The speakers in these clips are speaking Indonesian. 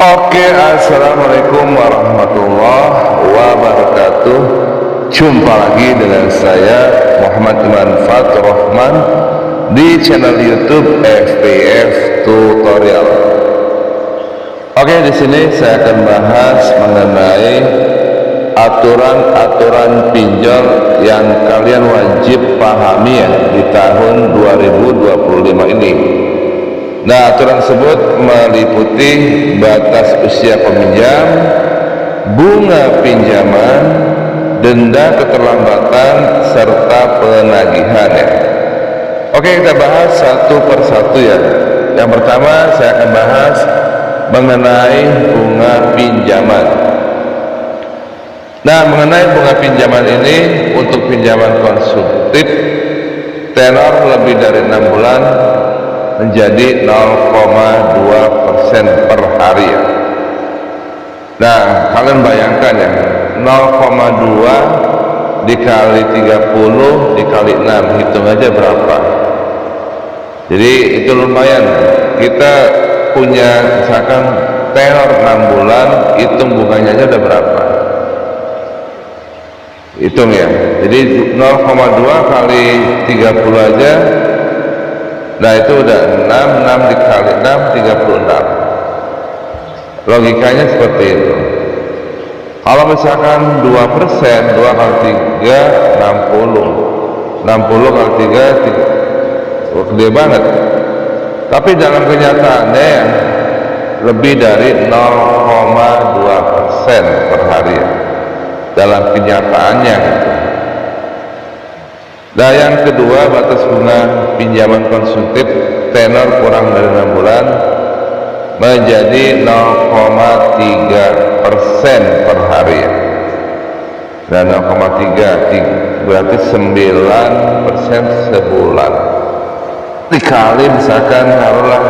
Oke, assalamualaikum warahmatullahi wabarakatuh. Jumpa lagi dengan saya Muhammad Iman Fatur Rahman di channel YouTube FPF Tutorial. Oke, di sini saya akan bahas mengenai aturan-aturan pinjol yang kalian wajib pahami ya di tahun 2025 ini. Nah, aturan tersebut meliputi batas usia peminjam, bunga pinjaman, denda keterlambatan, serta penagihan ya. Oke, kita bahas satu persatu ya. Yang pertama saya akan bahas mengenai bunga pinjaman. Nah, mengenai bunga pinjaman ini, untuk pinjaman konsumtif tenor lebih dari 6 bulan menjadi 0,2% per hari ya. Nah, kalian bayangkan ya, 0,2 dikali 30 dikali 6, hitung aja berapa. Jadi itu lumayan. Kita punya misalkan tenor 6 bulan, hitung bunganya aja udah berapa, hitung ya. Jadi 0,2 kali 30 aja, nah itu udah 6 dikali 6, 36. Logikanya seperti itu. Kalau misalkan 2%, 2 kali 3, 60. 60 kali 3, gede banget. Tapi dalam kenyataannya ya, lebih dari 0,2% per hari ya, dalam kenyataannya gitu. Nah, yang kedua, batas bunga pinjaman konsumtif tenor kurang dari 6 bulan menjadi 0,3% per hari ya. Dan 0,3 berarti 9% sebulan. Dikali misalkan taruhlah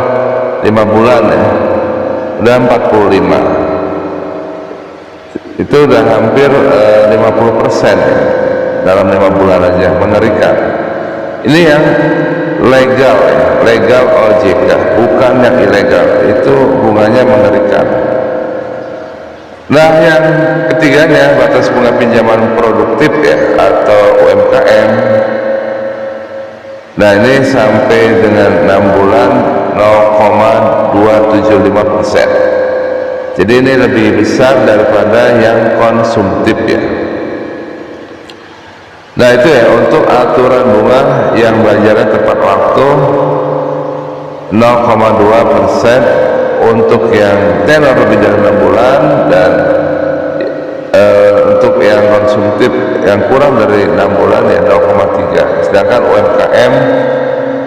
5 bulan ya, udah 45. Itu udah hampir 50% ya, dalam 5 bulan aja. Mengerikan. Ini yang legal ya, legal OJK, bukan yang ilegal. Itu bunganya mengerikan. Nah, yang ketiganya batas bunga pinjaman produktif ya, atau UMKM. Nah, ini sampai dengan 6 bulan 0,275%. Jadi ini lebih besar daripada yang konsumtif ya. Nah, itu ya untuk aturan bunga yang belajarnya tepat waktu 0,2% untuk yang tenor lebih dari 6 bulan, dan untuk yang konsumtif yang kurang dari 6 bulan ya 0,3. Sedangkan UMKM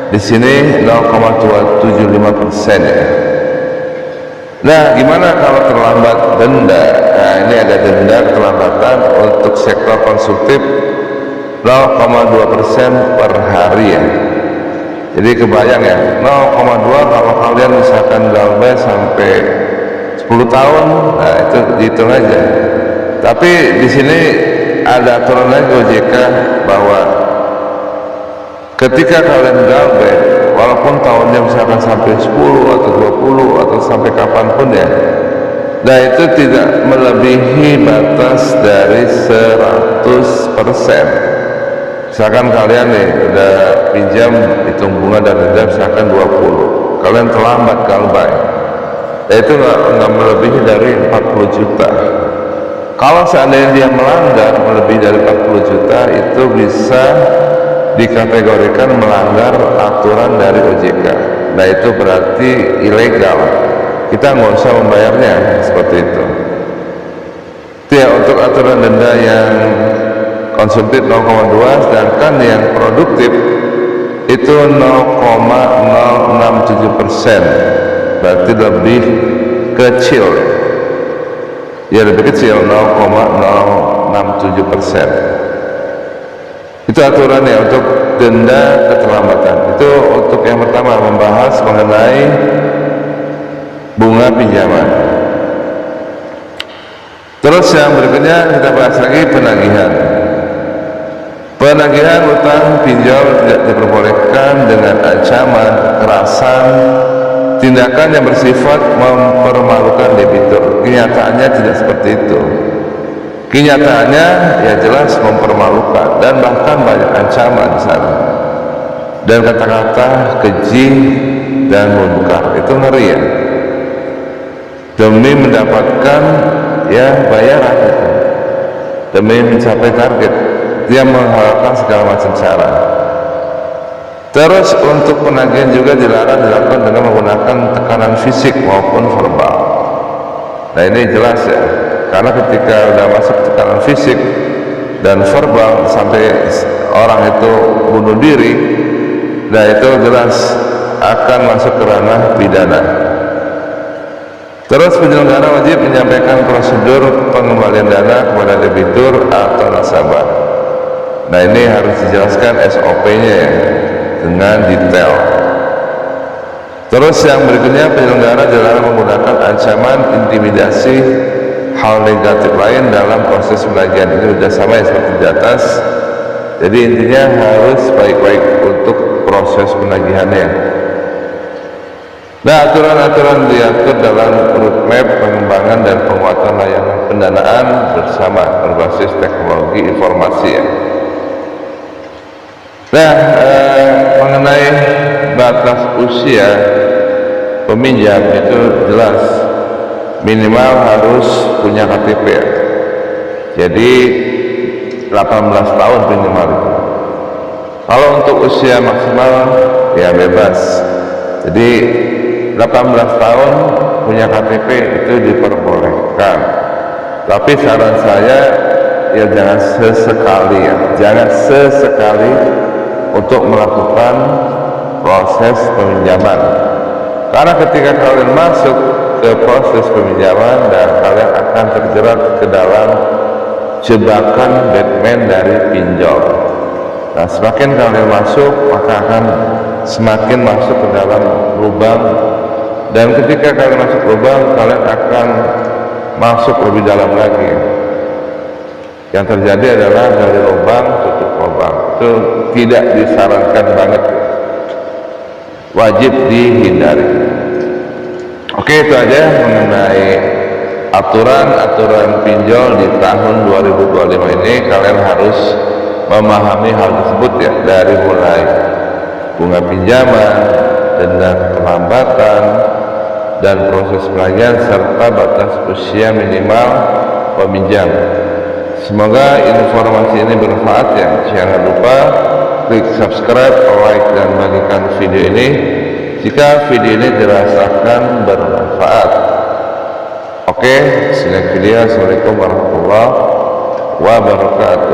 di sini 0,275% ya. Nah, gimana kalau terlambat denda? Nah, ini ada denda keterlambatan untuk sektor konsumtif 0,2% per hari ya. Jadi kebayang ya, 0,2 kalau kalian misalkan galbay sampai 10 tahun, nah itu dihitung aja. Tapi di sini ada aturan lagi OJK bahwa ketika kalian galbay, walaupun tahunnya misalkan sampai 10 atau 20 atau sampai kapanpun ya, nah itu tidak melebihi batas dari 100%. Misalkan kalian nih udah pinjam, hitung bunga dan denda misalkan 20, kalian terlambat galbay, nah itu nggak melebihi dari 40 juta. Kalau seandainya dia melanggar melebihi dari 40 juta, itu bisa dikategorikan melanggar aturan dari OJK. Nah, itu berarti ilegal, kita nggak usah membayarnya, seperti itu. Itu ya untuk aturan denda yang konsumtif 0,2, sedangkan yang produktif itu 0,067%, berarti lebih kecil ya, lebih kecil 0,067%. Itu aturannya untuk denda keterlambatan. Itu untuk yang pertama, membahas mengenai bunga pinjaman. Terus yang berikutnya kita bahas lagi penagihan. Penagihan utang pinjol tidak diperbolehkan dengan ancaman, kekerasan, tindakan yang bersifat mempermalukan debitur. kenyataannya tidak seperti itu. Kenyataannya ya jelas mempermalukan dan bahkan banyak ancaman di sana. Dan kata-kata keji dan munkar itu ngeri ya. Demi mendapatkan ya bayaran itu. Demi mencapai target, dia menghalalkan segala macam cara. Terus untuk penagihan juga dilarang dilakukan dengan menggunakan tekanan fisik maupun verbal. Nah ini jelas ya, karena ketika sudah masuk tekanan fisik dan verbal sampai orang itu bunuh diri, nah itu jelas akan masuk ke ranah pidana. Terus penyelenggara wajib menyampaikan prosedur pengembalian dana kepada debitur atau nasabah. Nah ini harus dijelaskan SOP-nya ya, dengan detail. Terus yang berikutnya, penyelenggara dilarang menggunakan ancaman, intimidasi, hal negatif lain dalam proses penagihan. Ini sudah sama ya seperti di atas. Jadi intinya harus baik-baik untuk proses penagihannya. Nah, aturan-aturan diatur dalam roadmap pengembangan dan penguatan layanan pendanaan bersama berbasis teknologi informasi ya. Nah, mengenai batas usia peminjam itu jelas minimal harus punya KTP ya. Jadi 18 tahun minimal itu. Kalau untuk usia maksimal ya bebas. Jadi 18 tahun punya KTP itu diperbolehkan. Tapi saran saya ya jangan sesekali ya, jangan sesekali untuk melakukan proses peminjaman. Karena ketika kalian masuk ke proses peminjaman dan kalian akan terjerat ke dalam jebakan Batman dari pinjol. Nah, semakin kalian masuk maka akan semakin masuk ke dalam lubang, dan ketika kalian masuk lubang kalian akan masuk lebih dalam lagi. Yang terjadi adalah dari lubang tutup lubang. Itu tidak disarankan banget, wajib dihindari. Oke, itu aja mengenai aturan-aturan pinjol di tahun 2025 ini. Kalian harus memahami hal tersebut ya, dari mulai bunga pinjaman, denda keterlambatan, dan proses penagihan serta batas usia minimal peminjam. Semoga informasi ini bermanfaat ya. Jangan lupa klik subscribe, like, dan bagikan video ini jika video ini dirasakan bermanfaat. Oke, see you next video. Assalamualaikum warahmatullahi wabarakatuh.